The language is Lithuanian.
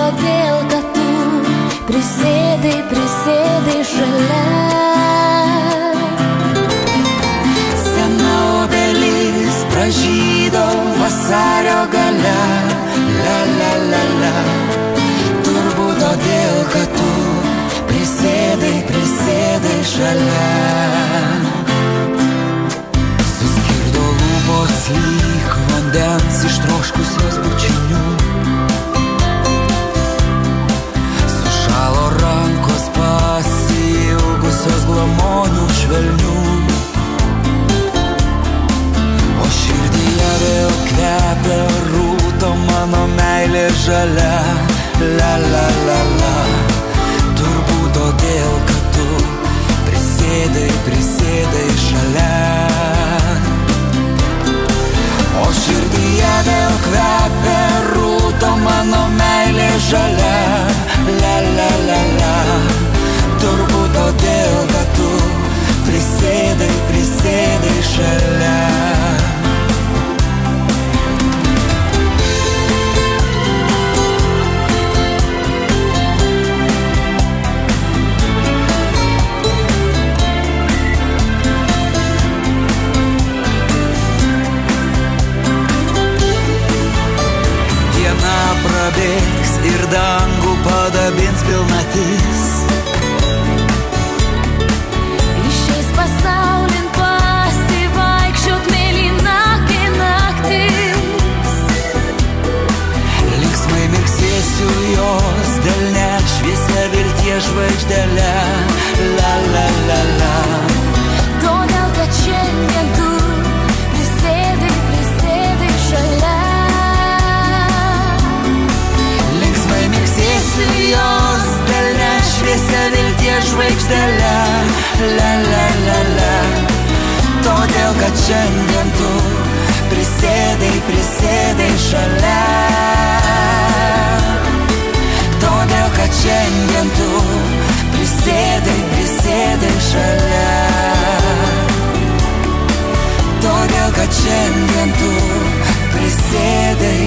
todėl, kad tu prisėdai šalia. Sena obelis pražydo vasario gale, la la la la. Turbūt todėl, kad tu prisėdai šalia. Suskirdo lūpos lyg vandens ištroškusios bučinių. Sušalo rankos pasiilgusios glamonių švelnių. O širdyje vėl kvepia rūto mano meilė žalia, la la la la. Turbūt todėl, kad tu prisėdai šalia. O širdyje vėl kvepia rūto mano meilė žalia, la la la la. Turbūt todėl, kad tu prisėdai šalia. Prabėgs ir dangų padabins pilnatis. Išeis pasaulin pasivaikščiot mėlyna kai naktis. Linksmai mirksėsiu jos delne šviesia vilties žvaigždele, la la la la. Todėl, kad šiandien tu prisėdai šalia. Jos delne šviesia vilties žvaigždele, la la la la. Todėl, kad šiandien tu prisėdai šalia. Todėl, kad šiandien tu prisėdai šalia. Todėl, kad šiandien tu prisėdai